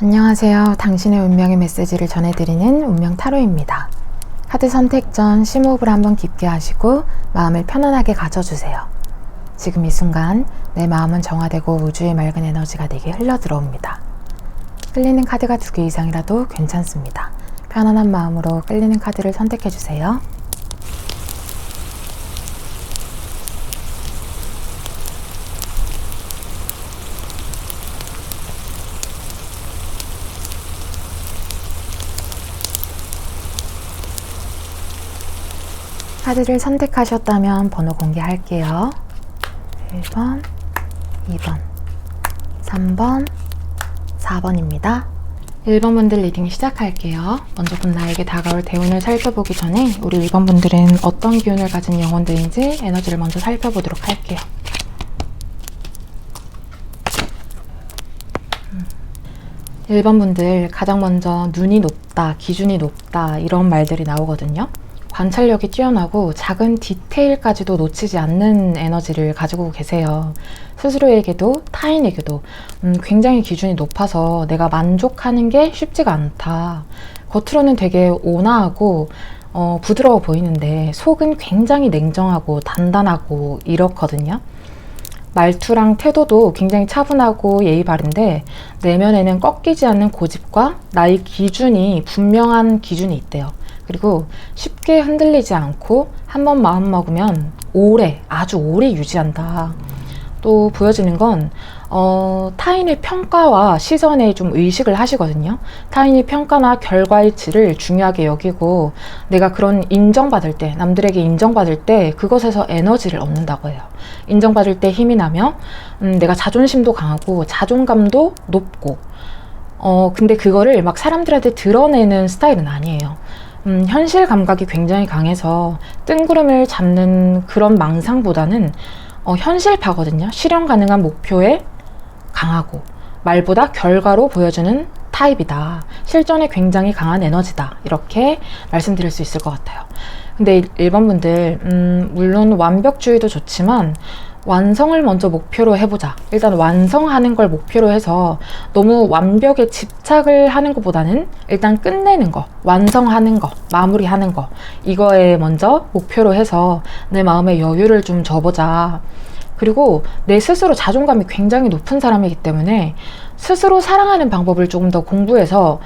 안녕하세요. 당신의 운명의 메시지를 전해드리는 운명 타로입니다. 카드 선택 전 심호흡을 한번 깊게 하시고 마음을 편안하게 가져주세요. 지금 이 순간 내 마음은 정화되고 우주의 맑은 에너지가 내게 흘러 들어옵니다. 끌리는 카드가 2개 이상이라도 괜찮습니다. 편안한 마음으로 끌리는 카드를 선택해주세요. 카드를 선택하셨다면 번호 공개할게요. 1번, 2번, 3번, 4번입니다. 1번 분들 리딩 시작할게요. 먼저 곧 나에게 다가올 대운을 살펴보기 전에 우리 1번 분들은 어떤 기운을 가진 영혼들인지 에너지를 먼저 살펴보도록 할게요. 1번 분들 가장 먼저 눈이 높다, 기준이 높다 이런 말들이 나오거든요. 관찰력이 뛰어나고 작은 디테일까지도 놓치지 않는 에너지를 가지고 계세요. 스스로에게도 타인에게도 굉장히 기준이 높아서 내가 만족하는 게 쉽지가 않다. 겉으로는 되게 온화하고 부드러워 보이는데 속은 굉장히 냉정하고 단단하고 이렇거든요. 말투랑 태도도 굉장히 차분하고 예의 바른데 내면에는 꺾이지 않는 고집과 나의 기준이 분명한 기준이 있대요. 그리고 쉽게 흔들리지 않고 한번 마음 먹으면 아주 오래 유지한다. 또 보여지는 건 타인의 평가와 시선에 좀 의식을 하시거든요. 타인의 평가나 결과의 질을 중요하게 여기고 내가 그런 인정받을 때, 남들에게 인정받을 때 그것에서 에너지를 얻는다고 해요. 인정받을 때 힘이 나며 내가 자존심도 강하고 자존감도 높고 근데 그거를 막 사람들한테 드러내는 스타일은 아니에요. 현실 감각이 굉장히 강해서 뜬구름을 잡는 그런 망상보다는 현실파거든요. 실현 가능한 목표에 강하고 말보다 결과로 보여주는 타입이다. 실전에 굉장히 강한 에너지다. 이렇게 말씀드릴 수 있을 것 같아요. 근데 1번 분들 물론 완벽주의도 좋지만 완성을 먼저 목표로 해보자. 일단 완성하는 걸 목표로 해서 너무 완벽에 집착을 하는 것보다는 일단 끝내는 거, 완성하는 거, 마무리하는 거 이거에 먼저 목표로 해서 내 마음의 여유를 좀 줘보자. 그리고 내 스스로 자존감이 굉장히 높은 사람이기 때문에 스스로 사랑하는 방법을 조금 더 공부해서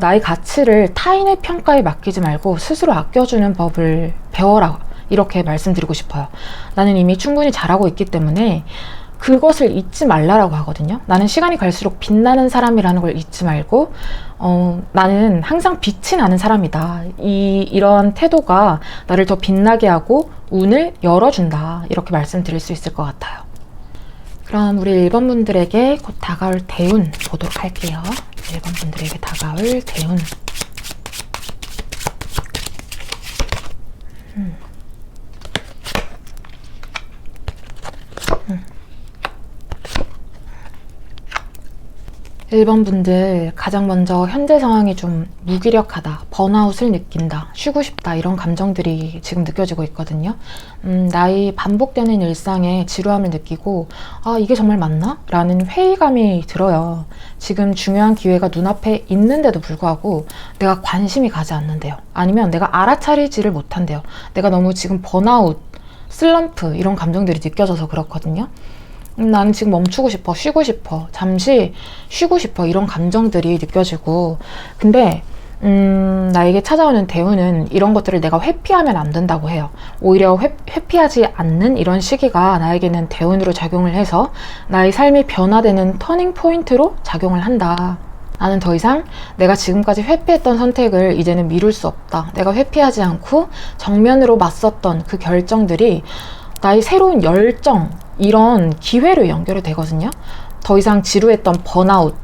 나의 가치를 타인의 평가에 맡기지 말고 스스로 아껴주는 법을 배워라. 이렇게 말씀드리고 싶어요. 나는 이미 충분히 잘하고 있기 때문에 그것을 잊지 말라라고 하거든요. 나는 시간이 갈수록 빛나는 사람이라는 걸 잊지 말고 나는 항상 빛이 나는 사람이다. 이런 태도가 나를 더 빛나게 하고 운을 열어준다. 이렇게 말씀드릴 수 있을 것 같아요. 그럼 우리 1번 분들에게 곧 다가올 대운 보도록 할게요. 1번 분들에게 다가올 대운. 1번 분들 가장 먼저 현재 상황이 좀 무기력하다, 번아웃을 느낀다, 쉬고 싶다 이런 감정들이 지금 느껴지고 있거든요. 나의 반복되는 일상에 지루함을 느끼고 이게 정말 맞나? 라는 회의감이 들어요. 지금 중요한 기회가 눈앞에 있는데도 불구하고 내가 관심이 가지 않는데요. 아니면 내가 알아차리지를 못한대요. 내가 너무 지금 번아웃, 슬럼프 이런 감정들이 느껴져서 그렇거든요. 나는 지금 멈추고 싶어, 쉬고 싶어, 잠시 쉬고 싶어 이런 감정들이 느껴지고 근데 나에게 찾아오는 대운은 이런 것들을 내가 회피하면 안 된다고 해요. 오히려 회피하지 않는 이런 시기가 나에게는 대운으로 작용을 해서 나의 삶이 변화되는 터닝 포인트로 작용을 한다. 나는 더 이상 내가 지금까지 회피했던 선택을 이제는 미룰 수 없다. 내가 회피하지 않고 정면으로 맞섰던 그 결정들이 나의 새로운 열정 이런 기회로 연결이 되거든요. 더 이상 지루했던 번아웃,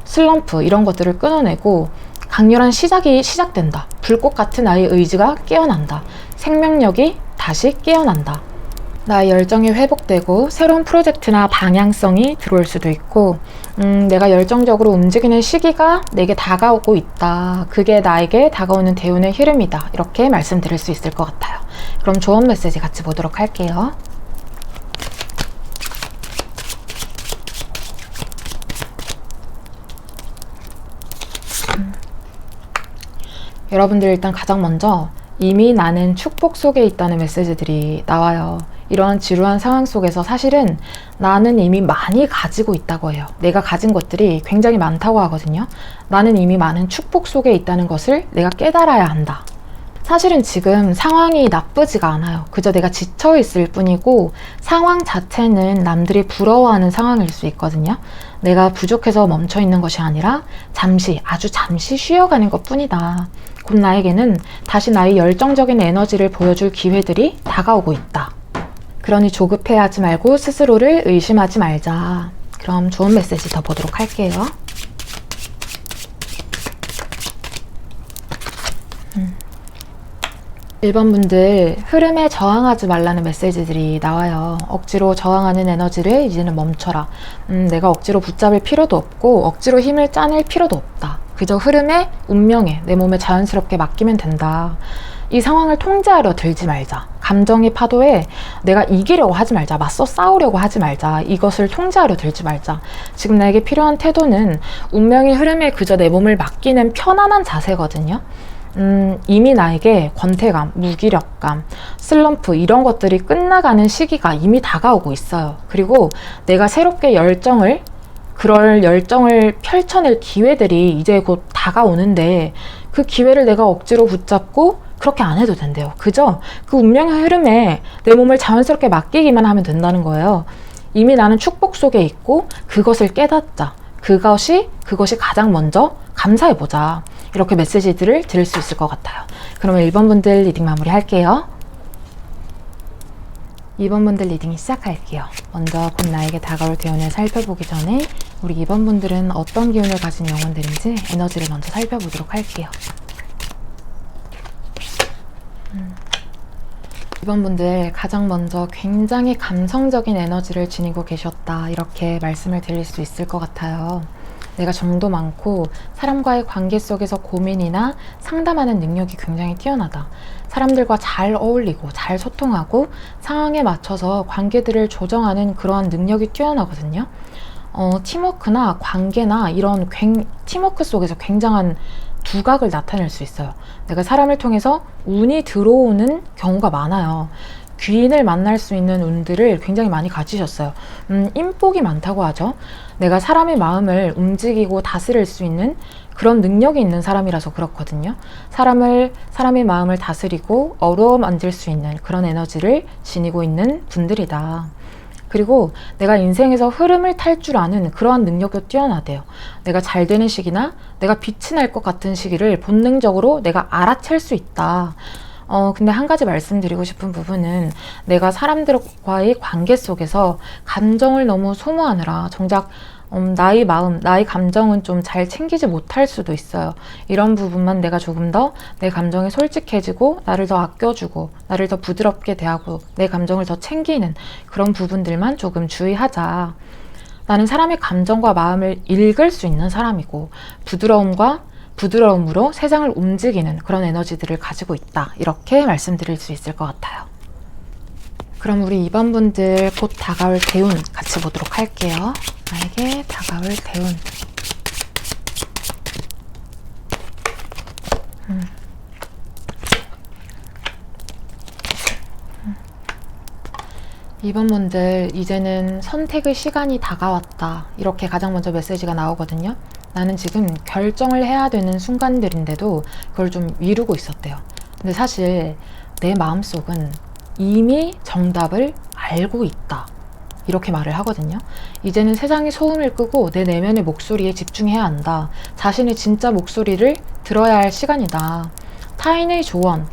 슬럼프 이런 것들을 끊어내고 강렬한 시작이 시작된다. 불꽃 같은 나의 의지가 깨어난다. 생명력이 다시 깨어난다. 나의 열정이 회복되고 새로운 프로젝트나 방향성이 들어올 수도 있고 내가 열정적으로 움직이는 시기가 내게 다가오고 있다. 그게 나에게 다가오는 대운의 흐름이다. 이렇게 말씀드릴 수 있을 것 같아요. 그럼 조언 메시지 같이 보도록 할게요. 여러분들 일단 가장 먼저 이미 나는 축복 속에 있다는 메시지들이 나와요. 이러한 지루한 상황 속에서 사실은 나는 이미 많이 가지고 있다고 해요. 내가 가진 것들이 굉장히 많다고 하거든요. 나는 이미 많은 축복 속에 있다는 것을 내가 깨달아야 한다. 사실은 지금 상황이 나쁘지가 않아요. 그저 내가 지쳐있을 뿐이고 상황 자체는 남들이 부러워하는 상황일 수 있거든요. 내가 부족해서 멈춰있는 것이 아니라 잠시, 아주 잠시 쉬어가는 것 뿐이다. 곧 나에게는 다시 나의 열정적인 에너지를 보여줄 기회들이 다가오고 있다. 그러니 조급해하지 말고 스스로를 의심하지 말자. 그럼 좋은 메시지 더 보도록 할게요. 일반 분들 흐름에 저항하지 말라는 메시지들이 나와요. 억지로 저항하는 에너지를 이제는 멈춰라. 내가 억지로 붙잡을 필요도 없고 억지로 힘을 짜낼 필요도 없다. 그저 흐름에, 운명에, 내 몸에 자연스럽게 맡기면 된다. 이 상황을 통제하려 들지 말자. 감정의 파도에 내가 이기려고 하지 말자. 맞서 싸우려고 하지 말자. 이것을 통제하려 들지 말자. 지금 나에게 필요한 태도는 운명의 흐름에 그저 내 몸을 맡기는 편안한 자세거든요. 이미 나에게 권태감, 무기력감, 슬럼프 이런 것들이 끝나가는 시기가 이미 다가오고 있어요. 그리고 내가 새롭게 그럴 열정을 펼쳐낼 기회들이 이제 곧 다가오는데 그 기회를 내가 억지로 붙잡고 그렇게 안 해도 된대요. 그저 그 운명의 흐름에 내 몸을 자연스럽게 맡기기만 하면 된다는 거예요. 이미 나는 축복 속에 있고 그것을 깨닫자. 그것이 가장 먼저 감사해보자. 이렇게 메시지들을 들을 수 있을 것 같아요. 그러면 1번 분들 리딩 마무리 할게요. 2번 분들 리딩 시작할게요. 먼저 곧 나에게 다가올 대운을 살펴보기 전에 우리 2번 분들은 어떤 기운을 가진 영혼들인지 에너지를 먼저 살펴보도록 할게요. 2번 분들 가장 먼저 굉장히 감성적인 에너지를 지니고 계셨다. 이렇게 말씀을 드릴 수 있을 것 같아요. 내가 정도 많고 사람과의 관계 속에서 고민이나 상담하는 능력이 굉장히 뛰어나다. 사람들과 잘 어울리고 잘 소통하고 상황에 맞춰서 관계들을 조정하는 그러한 능력이 뛰어나거든요. 팀워크나 관계나 이런 팀워크 속에서 굉장한 두각을 나타낼 수 있어요. 내가 사람을 통해서 운이 들어오는 경우가 많아요. 귀인을 만날 수 있는 운들을 굉장히 많이 가지셨어요. 인복이 많다고 하죠. 내가 사람의 마음을 움직이고 다스릴 수 있는 그런 능력이 있는 사람이라서 그렇거든요. 사람의 마음을 다스리고 어루만질 수 있는 그런 에너지를 지니고 있는 분들이다. 그리고 내가 인생에서 흐름을 탈 줄 아는 그러한 능력도 뛰어나대요. 내가 잘 되는 시기나 내가 빛이 날 것 같은 시기를 본능적으로 내가 알아챌 수 있다. 근데 한 가지 말씀드리고 싶은 부분은 내가 사람들과의 관계 속에서 감정을 너무 소모하느라 정작 나의 마음, 나의 감정은 좀 잘 챙기지 못할 수도 있어요. 이런 부분만 내가 조금 더 내 감정에 솔직해지고 나를 더 아껴주고 나를 더 부드럽게 대하고 내 감정을 더 챙기는 그런 부분들만 조금 주의하자. 나는 사람의 감정과 마음을 읽을 수 있는 사람이고 부드러움으로 세상을 움직이는 그런 에너지들을 가지고 있다. 이렇게 말씀드릴 수 있을 것 같아요. 그럼 우리 2번 분들 곧 다가올 대운 같이 보도록 할게요. 나에게 다가올 대운. 2번 분들 이제는 선택의 시간이 다가왔다. 이렇게 가장 먼저 메시지가 나오거든요. 나는 지금 결정을 해야 되는 순간들인데도 그걸 좀 미루고 있었대요. 근데 사실 내 마음속은 이미 정답을 알고 있다. 이렇게 말을 하거든요. 이제는 세상의 소음을 끄고 내 내면의 목소리에 집중해야 한다. 자신의 진짜 목소리를 들어야 할 시간이다. 타인의 조언,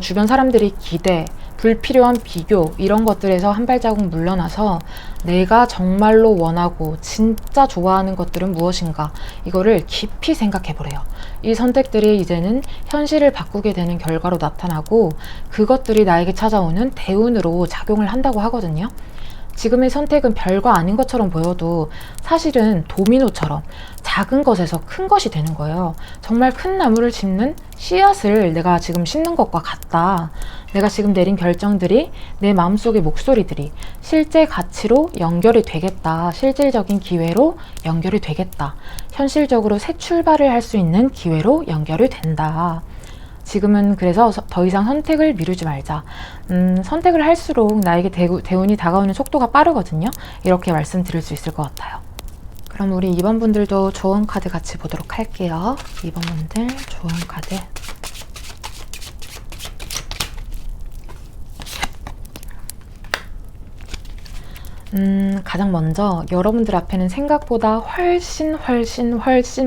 주변 사람들의 기대, 불필요한 비교 이런 것들에서 한 발자국 물러나서 내가 정말로 원하고 진짜 좋아하는 것들은 무엇인가 이거를 깊이 생각해 보래요. 이 선택들이 이제는 현실을 바꾸게 되는 결과로 나타나고 그것들이 나에게 찾아오는 대운으로 작용을 한다고 하거든요. 지금의 선택은 별거 아닌 것처럼 보여도 사실은 도미노처럼 작은 것에서 큰 것이 되는 거예요. 정말 큰 나무를 심는 씨앗을 내가 지금 심는 것과 같다. 내가 지금 내린 결정들이, 내 마음속의 목소리들이 실제 가치로 연결이 되겠다. 실질적인 기회로 연결이 되겠다. 현실적으로 새 출발을 할 수 있는 기회로 연결이 된다. 지금은 그래서 더 이상 선택을 미루지 말자. 선택을 할수록 나에게 대운이 다가오는 속도가 빠르거든요. 이렇게 말씀드릴 수 있을 것 같아요. 그럼 우리 2번 분들도 조언 카드 같이 보도록 할게요. 2번 분들 조언 카드. 가장 먼저 여러분들 앞에는 생각보다 훨씬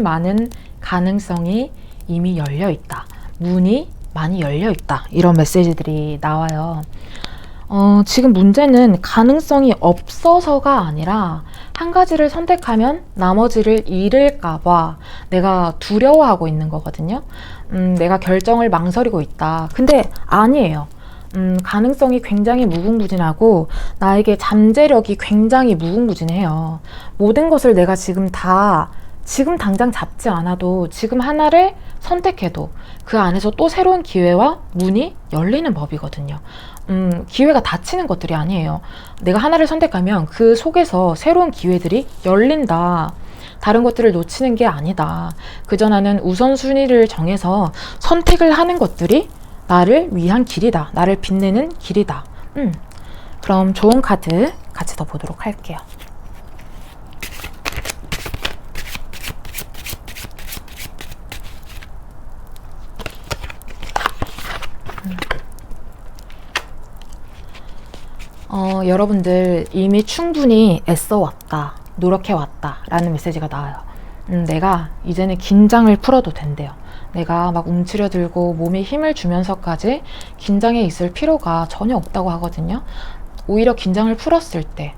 많은 가능성이 이미 열려 있다. 문이 많이 열려 있다. 이런 메시지들이 나와요. 지금 문제는 가능성이 없어서가 아니라 한 가지를 선택하면 나머지를 잃을까봐 내가 두려워하고 있는 거거든요. 내가 결정을 망설이고 있다. 근데 아니에요. 가능성이 굉장히 무궁무진하고 나에게 잠재력이 굉장히 무궁무진해요. 모든 것을 내가 지금 당장 잡지 않아도 지금 하나를 선택해도 그 안에서 또 새로운 기회와 문이 열리는 법이거든요. 기회가 닫히는 것들이 아니에요. 내가 하나를 선택하면 그 속에서 새로운 기회들이 열린다. 다른 것들을 놓치는 게 아니다. 그저 나는 우선순위를 정해서 선택을 하는 것들이 나를 위한 길이다. 나를 빛내는 길이다. 그럼 좋은 카드 같이 더 보도록 할게요. 여러분들 이미 충분히 애써왔다. 노력해왔다. 라는 메시지가 나와요. 내가 이제는 긴장을 풀어도 된대요. 내가 막 움츠려들고 몸에 힘을 주면서까지 긴장해 있을 필요가 전혀 없다고 하거든요. 오히려 긴장을 풀었을 때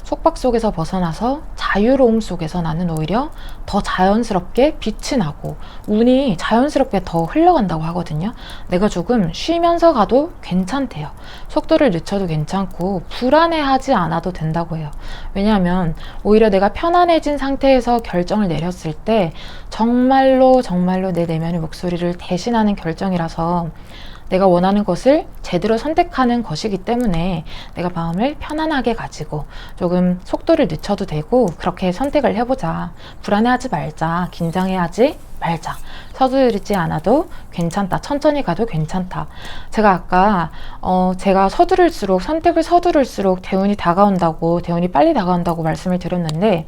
속박 속에서 벗어나서 자유로움 속에서 나는 오히려 더 자연스럽게 빛이 나고 운이 자연스럽게 더 흘러간다고 하거든요. 내가 조금 쉬면서 가도 괜찮대요. 속도를 늦춰도 괜찮고 불안해하지 않아도 된다고 해요. 왜냐하면 오히려 내가 편안해진 상태에서 결정을 내렸을 때 정말로 내 내면의 목소리를 대신하는 결정이라서 내가 원하는 것을 제대로 선택하는 것이기 때문에 내가 마음을 편안하게 가지고 조금 속도를 늦춰도 되고 그렇게 선택을 해보자. 불안해하지 말자. 긴장해하지 말자. 서두르지 않아도 괜찮다. 천천히 가도 괜찮다. 제가 아까 제가 선택을 서두를수록 대운이 빨리 다가온다고 말씀을 드렸는데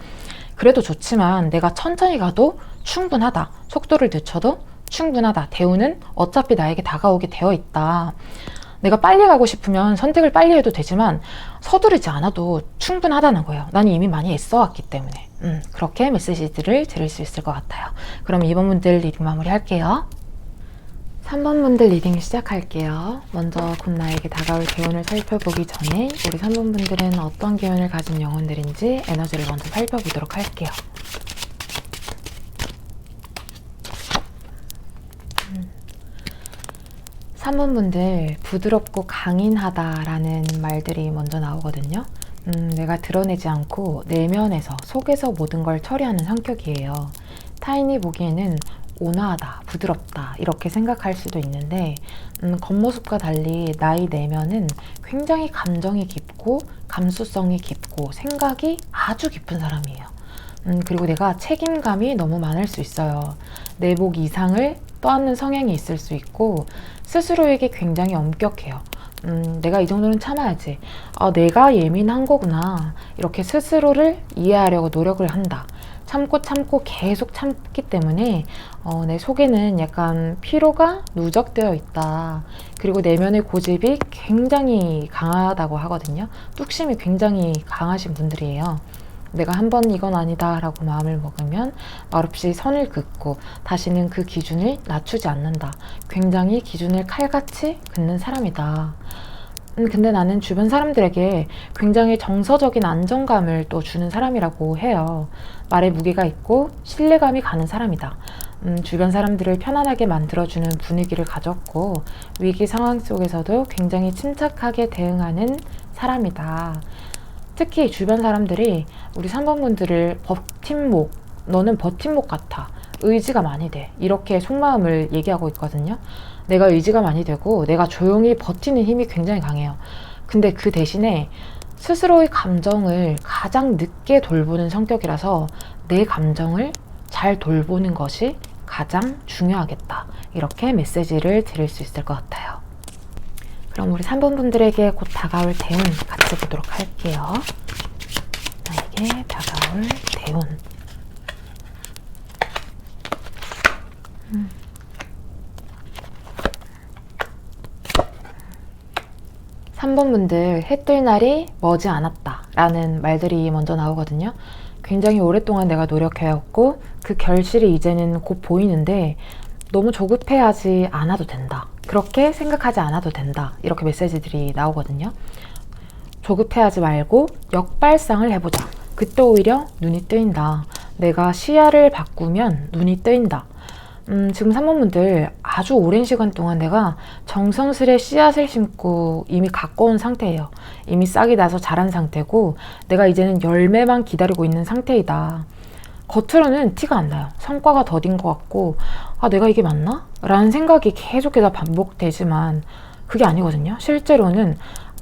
그래도 좋지만 내가 천천히 가도 충분하다. 속도를 늦춰도 충분하다. 대운은 어차피 나에게 다가오게 되어 있다. 내가 빨리 가고 싶으면 선택을 빨리 해도 되지만 서두르지 않아도 충분하다는 거예요. 난 이미 많이 애써왔기 때문에. 그렇게 메시지들을 드릴 수 있을 것 같아요. 그럼 2번 분들 리딩 마무리 할게요. 3번 분들 리딩 시작할게요. 먼저 곧 나에게 다가올 기운을 살펴보기 전에 우리 3번 분들은 어떤 기운을 가진 영혼들인지 에너지를 먼저 살펴보도록 할게요. 3번 분들 부드럽고 강인하다라는 말들이 먼저 나오거든요. 내가 드러내지 않고 내면에서 속에서 모든 걸 처리하는 성격이에요. 타인이 보기에는 온화하다, 부드럽다 이렇게 생각할 수도 있는데 겉모습과 달리 나의 내면은 굉장히 감정이 깊고 감수성이 깊고 생각이 아주 깊은 사람이에요. 그리고 내가 책임감이 너무 많을 수 있어요. 내복 이상을 떠안는 성향이 있을 수 있고 스스로에게 굉장히 엄격해요. 내가 이 정도는 참아야지. 내가 예민한 거구나. 이렇게 스스로를 이해하려고 노력을 한다. 참고 계속 참기 때문에 내 속에는 약간 피로가 누적되어 있다. 그리고 내면의 고집이 굉장히 강하다고 하거든요. 뚝심이 굉장히 강하신 분들이에요. 내가 한번 이건 아니다 라고 마음을 먹으면 말없이 선을 긋고 다시는 그 기준을 낮추지 않는다. 굉장히 기준을 칼같이 긋는 사람이다. 근데 나는 주변 사람들에게 굉장히 정서적인 안정감을 또 주는 사람이라고 해요. 말에 무게가 있고 신뢰감이 가는 사람이다. 주변 사람들을 편안하게 만들어주는 분위기를 가졌고 위기 상황 속에서도 굉장히 침착하게 대응하는 사람이다. 특히 주변 사람들이 우리 3번 분들을 버팀목, 너는 버팀목 같아, 의지가 많이 돼, 이렇게 속마음을 얘기하고 있거든요. 내가 의지가 많이 되고 내가 조용히 버티는 힘이 굉장히 강해요. 근데 그 대신에 스스로의 감정을 가장 늦게 돌보는 성격이라서 내 감정을 잘 돌보는 것이 가장 중요하겠다, 이렇게 메시지를 드릴 수 있을 것 같아요. 그럼 우리 3번 분들에게 곧 다가올 대운 같이 보도록 할게요. 나에게 다가올 대운. 3번 분들, 해 뜰 날이 머지 않았다 라는 말들이 먼저 나오거든요. 굉장히 오랫동안 내가 노력해왔고 그 결실이 이제는 곧 보이는데 너무 조급해하지 않아도 된다, 그렇게 생각하지 않아도 된다, 이렇게 메시지들이 나오거든요. 조급해하지 말고 역발상을 해보자. 그때 오히려 눈이 뜨인다. 내가 시야를 바꾸면 눈이 뜨인다. 지금 3번 분들 아주 오랜 시간 동안 내가 정성스레 씨앗을 심고 이미 가까운 상태예요. 이미 싹이 나서 자란 상태고 내가 이제는 열매만 기다리고 있는 상태이다. 겉으로는 티가 안 나요. 성과가 더딘 것 같고, 아, 내가 이게 맞나? 라는 생각이 계속해서 반복되지만 그게 아니거든요. 실제로는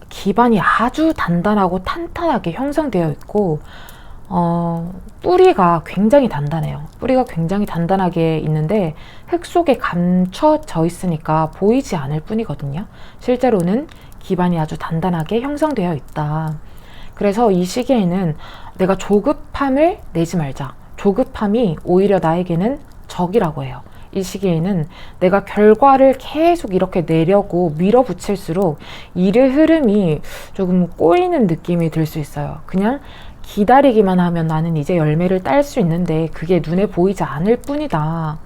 기반이 아주 단단하고 탄탄하게 형성되어 있고 뿌리가 굉장히 단단해요. 뿌리가 굉장히 단단하게 있는데 흙 속에 감춰져 있으니까 보이지 않을 뿐이거든요. 실제로는 기반이 아주 단단하게 형성되어 있다. 그래서 이 시기에는 내가 조급함을 내지 말자. 조급함이 오히려 나에게는 적이라고 해요. 이 시기에는 내가 결과를 계속 이렇게 내려고 밀어붙일수록 일의 흐름이 조금 꼬이는 느낌이 들 수 있어요. 그냥 기다리기만 하면 나는 이제 열매를 딸 수 있는데 그게 눈에 보이지 않을 뿐이다.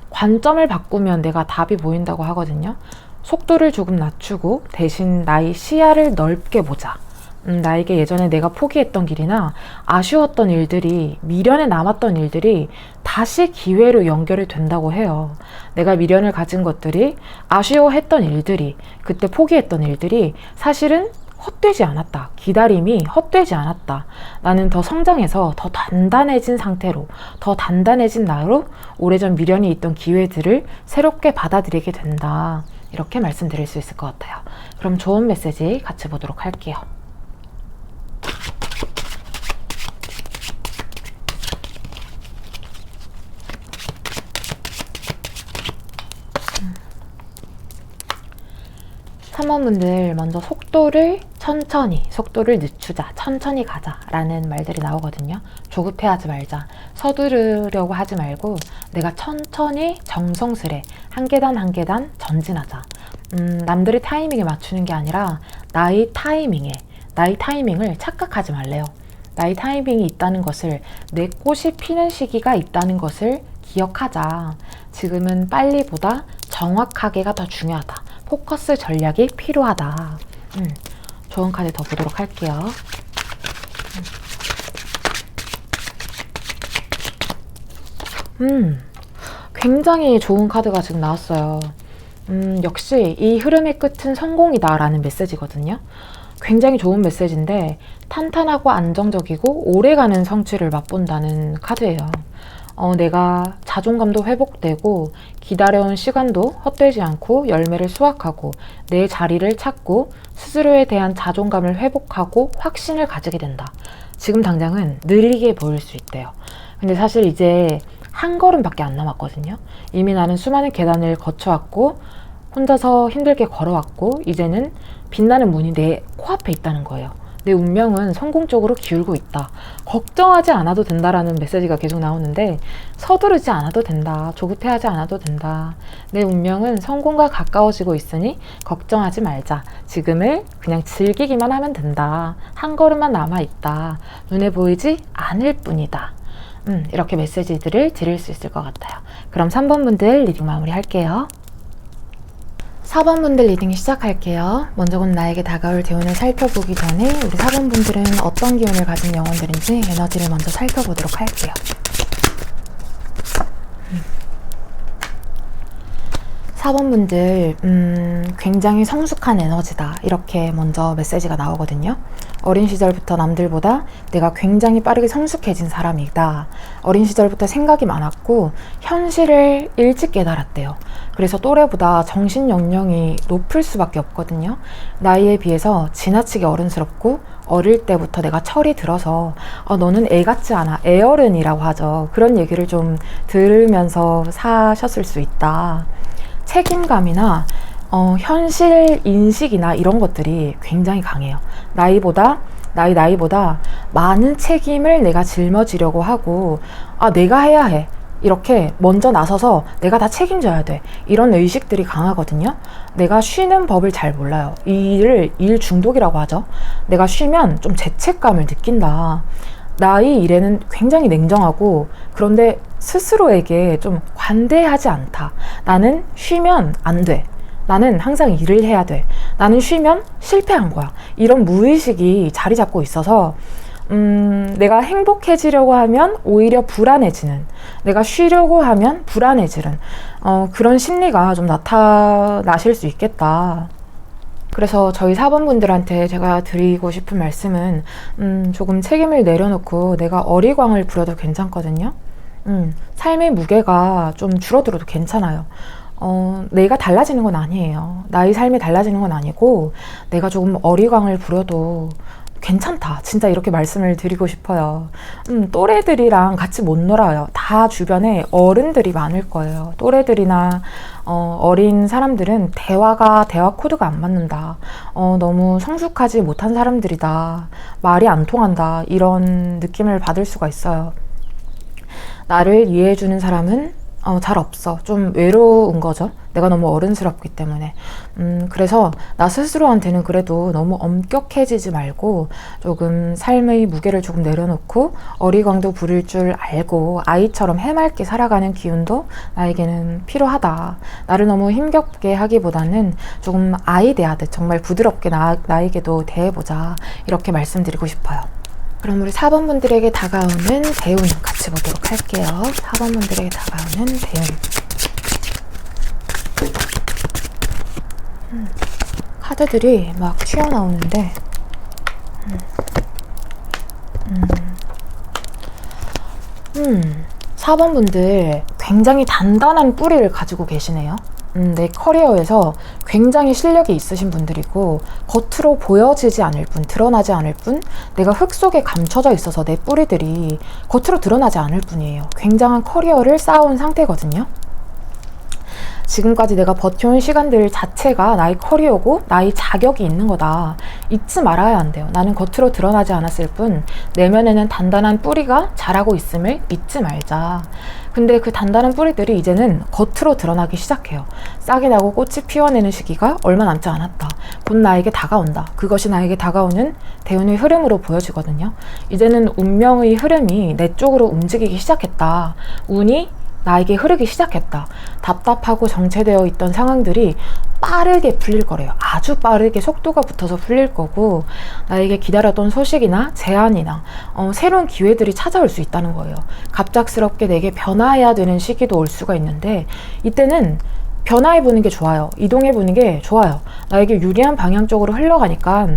관점을 바꾸면 내가 답이 보인다고 하거든요. 속도를 조금 낮추고 대신 나의 시야를 넓게 보자. 나에게 예전에 내가 포기했던 길이나 아쉬웠던 일들이, 미련에 남았던 일들이 다시 기회로 연결이 된다고 해요. 내가 미련을 가진 것들이, 아쉬워했던 일들이, 그때 포기했던 일들이 사실은 헛되지 않았다. 기다림이 헛되지 않았다. 나는 더 성장해서 더 단단해진 상태로, 더 단단해진 나로 오래전 미련이 있던 기회들을 새롭게 받아들이게 된다. 이렇게 말씀드릴 수 있을 것 같아요. 그럼 좋은 메시지 같이 보도록 할게요. 3번 분들 먼저 속도를 천천히, 속도를 늦추자, 천천히 가자 라는 말들이 나오거든요. 조급해하지 말자, 서두르려고 하지 말고 내가 천천히 정성스레 한 계단 한 계단 전진하자. 남들의 타이밍에 맞추는 게 아니라 나의 타이밍을 착각하지 말래요. 나의 타이밍이 있다는 것을, 내 꽃이 피는 시기가 있다는 것을 기억하자. 지금은 빨리보다 정확하게가 더 중요하다. 포커스 전략이 필요하다. 좋은 카드 더 보도록 할게요. 굉장히 좋은 카드가 지금 나왔어요. 역시 이 흐름의 끝은 성공이다 라는 메시지거든요. 굉장히 좋은 메시지인데 탄탄하고 안정적이고 오래가는 성취를 맛본다는 카드예요. 내가 자존감도 회복되고 기다려온 시간도 헛되지 않고 열매를 수확하고 내 자리를 찾고 스스로에 대한 자존감을 회복하고 확신을 가지게 된다. 지금 당장은 느리게 보일 수 있대요. 근데 사실 이제 한 걸음밖에 안 남았거든요. 이미 나는 수많은 계단을 거쳐왔고 혼자서 힘들게 걸어왔고 이제는 빛나는 문이 내 코앞에 있다는 거예요. 내 운명은 성공 쪽으로 기울고 있다. 걱정하지 않아도 된다라는 메시지가 계속 나오는데 서두르지 않아도 된다. 조급해하지 않아도 된다. 내 운명은 성공과 가까워지고 있으니 걱정하지 말자. 지금을 그냥 즐기기만 하면 된다. 한 걸음만 남아있다. 눈에 보이지 않을 뿐이다. 이렇게 메시지들을 드릴 수 있을 것 같아요. 그럼 3번 분들 리딩 마무리할게요. 4번 분들 리딩 시작할게요. 먼저 곧 나에게 다가올 대운을 살펴보기 전에 우리 4번 분들은 어떤 기운을 가진 영혼들인지 에너지를 먼저 살펴보도록 할게요. 4번 분들 굉장히 성숙한 에너지다. 이렇게 먼저 메시지가 나오거든요. 어린 시절부터 남들보다 내가 굉장히 빠르게 성숙해진 사람이다. 어린 시절부터 생각이 많았고 현실을 일찍 깨달았대요. 그래서 또래보다 정신 연령이 높을 수밖에 없거든요. 나이에 비해서 지나치게 어른스럽고 어릴 때부터 내가 철이 들어서 너는 애 같지 않아. 애어른이라고 하죠. 그런 얘기를 좀 들으면서 사셨을 수 있다. 책임감이나 현실 인식이나 이런 것들이 굉장히 강해요. 나이보다 많은 책임을 내가 짊어지려고 하고 내가 해야 해. 이렇게 먼저 나서서 내가 다 책임져야 돼. 이런 의식들이 강하거든요. 내가 쉬는 법을 잘 몰라요. 이 일을 일 중독이라고 하죠. 내가 쉬면 좀 죄책감을 느낀다. 나의 일에는 굉장히 냉정하고 그런데 스스로에게 좀 관대하지 않다. 나는 쉬면 안 돼. 나는 항상 일을 해야 돼. 나는 쉬면 실패한 거야. 이런 무의식이 자리 잡고 있어서 내가 행복해지려고 하면 오히려 불안해지는, 내가 쉬려고 하면 불안해지는 그런 심리가 좀 나타나실 수 있겠다. 그래서 저희 사범분들한테 제가 드리고 싶은 말씀은 조금 책임을 내려놓고 내가 어리광을 부려도 괜찮거든요. 삶의 무게가 좀 줄어들어도 괜찮아요. 내가 달라지는 건 아니에요. 나의 삶이 달라지는 건 아니고 내가 조금 어리광을 부려도 괜찮다. 진짜 이렇게 말씀을 드리고 싶어요. 또래들이랑 같이 못 놀아요. 다 주변에 어른들이 많을 거예요. 또래들이나 어린 사람들은 대화 코드가 안 맞는다. 너무 성숙하지 못한 사람들이다. 말이 안 통한다. 이런 느낌을 받을 수가 있어요. 나를 이해해주는 사람은 잘 없어. 좀 외로운 거죠. 내가 너무 어른스럽기 때문에. 그래서 나 스스로한테는 그래도 너무 엄격해지지 말고 조금 삶의 무게를 조금 내려놓고 어리광도 부릴 줄 알고 아이처럼 해맑게 살아가는 기운도 나에게는 필요하다. 나를 너무 힘겹게 하기보다는 조금 아이 대하듯 정말 부드럽게 나에게도 대해보자. 이렇게 말씀드리고 싶어요. 그럼 우리 4번분들에게 다가오는 대운 같이 보도록 할게요. 4번분들에게 다가오는 대운. 카드들이 막 튀어나오는데 4번분들 굉장히 단단한 뿌리를 가지고 계시네요. 내 커리어에서 굉장히 실력이 있으신 분들이고 겉으로 보여지지 않을 뿐, 드러나지 않을 뿐, 내가 흙 속에 감춰져 있어서 내 뿌리들이 겉으로 드러나지 않을 뿐이에요. 굉장한 커리어를 쌓아온 상태거든요. 지금까지 내가 버텨온 시간들 자체가 나의 커리어고 나의 자격이 있는 거다. 잊지 말아야 한대요. 나는 겉으로 드러나지 않았을 뿐 내면에는 단단한 뿌리가 자라고 있음을 잊지 말자. 근데 그 단단한 뿌리들이 이제는 겉으로 드러나기 시작해요. 싹이 나고 꽃이 피어내는 시기가 얼마 남지 않았다. 곧 나에게 다가온다. 그것이 나에게 다가오는 대운의 흐름으로 보여지거든요. 이제는 운명의 흐름이 내 쪽으로 움직이기 시작했다. 운이 나에게 흐르기 시작했다. 답답하고 정체되어 있던 상황들이 빠르게 풀릴 거래요. 아주 빠르게 속도가 붙어서 풀릴 거고 나에게 기다렸던 소식이나 제안이나 새로운 기회들이 찾아올 수 있다는 거예요. 갑작스럽게 내게 변화해야 되는 시기도 올 수가 있는데 이때는 변화해보는 게 좋아요. 이동해보는 게 좋아요. 나에게 유리한 방향 쪽으로 흘러가니까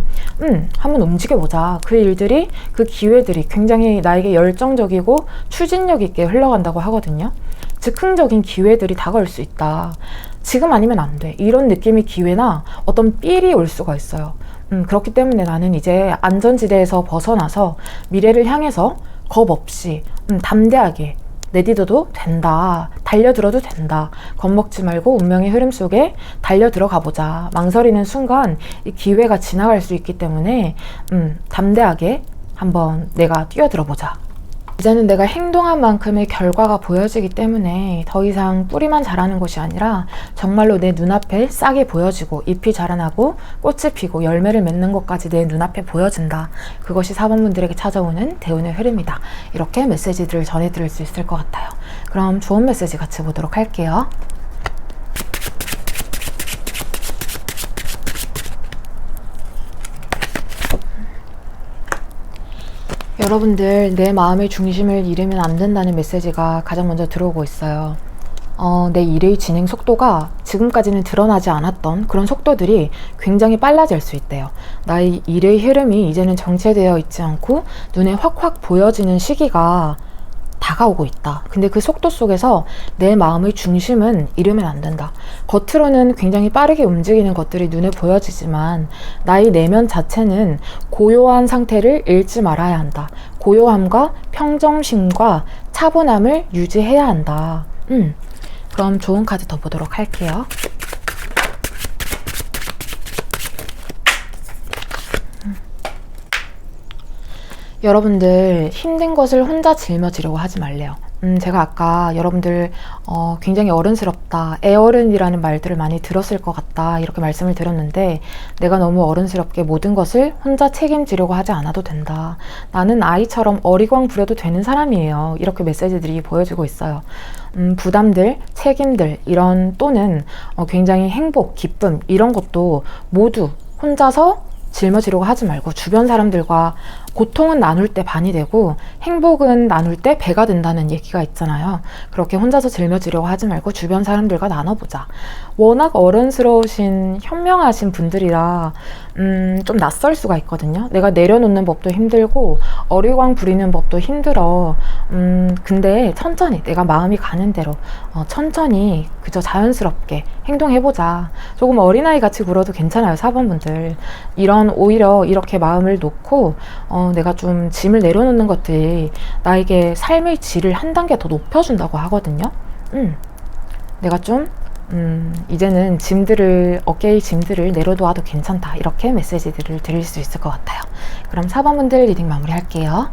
한번 움직여보자. 그 일들이, 그 기회들이 굉장히 나에게 열정적이고 추진력 있게 흘러간다고 하거든요. 즉흥적인 기회들이 다가올 수 있다. 지금 아니면 안 돼. 이런 느낌의 기회나 어떤 삘이 올 수가 있어요. 그렇기 때문에 나는 이제 안전지대에서 벗어나서 미래를 향해서 겁 없이 담대하게 내디뎌도 된다. 달려들어도 된다. 겁먹지 말고 운명의 흐름 속에 달려들어가 보자. 망설이는 순간 이 기회가 지나갈 수 있기 때문에 담대하게 한번 내가 뛰어들어 보자. 이제는 내가 행동한 만큼의 결과가 보여지기 때문에 더 이상 뿌리만 자라는 것이 아니라 정말로 내 눈앞에 싹이 보여지고 잎이 자라나고 꽃이 피고 열매를 맺는 것까지 내 눈앞에 보여진다. 그것이 4번분들에게 찾아오는 대운의 흐름이다. 이렇게 메시지들을 전해드릴 수 있을 것 같아요. 그럼 좋은 메시지 같이 보도록 할게요. 여러분들 내 마음의 중심을 잃으면 안 된다는 메시지가 가장 먼저 들어오고 있어요. 내 일의 진행 속도가 지금까지는 드러나지 않았던 그런 속도들이 굉장히 빨라질 수 있대요. 나의 일의 흐름이 이제는 정체되어 있지 않고 눈에 확확 보여지는 시기가 다가오고 있다. 근데 그 속도 속에서 내 마음의 중심은 잃으면 안 된다. 겉으로는 굉장히 빠르게 움직이는 것들이 눈에 보여지지만 나의 내면 자체는 고요한 상태를 잃지 말아야 한다. 고요함과 평정심과 차분함을 유지해야 한다. 그럼 좋은 카드 더 보도록 할게요. 여러분들 힘든 것을 혼자 짊어지려고 하지 말래요. 제가 아까 여러분들 굉장히 어른스럽다, 애어른이라는 말들을 많이 들었을 것 같다 이렇게 말씀을 드렸는데, 내가 너무 어른스럽게 모든 것을 혼자 책임지려고 하지 않아도 된다. 나는 아이처럼 어리광 부려도 되는 사람이에요. 이렇게 메시지들이 보여주고 있어요. 부담들, 책임들 이런 또는 굉장히 행복, 기쁨 이런 것도 모두 혼자서 짊어지려고 하지 말고 주변 사람들과 고통은 나눌 때 반이 되고 행복은 나눌 때 배가 된다는 얘기가 있잖아요. 그렇게 혼자서 짊어지려고 하지 말고 주변 사람들과 나눠보자. 워낙 어른스러우신 현명하신 분들이라 좀 낯설 수가 있거든요. 내가 내려놓는 법도 힘들고 어리광 부리는 법도 힘들어. 근데 천천히 내가 마음이 가는 대로 천천히 그저 자연스럽게 행동해보자. 조금 어린아이 같이 굴어도 괜찮아요. 4번분들 이런 오히려 이렇게 마음을 놓고 내가 좀 짐을 내려놓는 것들이 나에게 삶의 질을 한 단계 더 높여준다고 하거든요. 내가 좀 이제는 어깨의 짐들을 내려놓아도 괜찮다. 이렇게 메시지들을 드릴 수 있을 것 같아요. 그럼 4번분들 리딩 마무리할게요.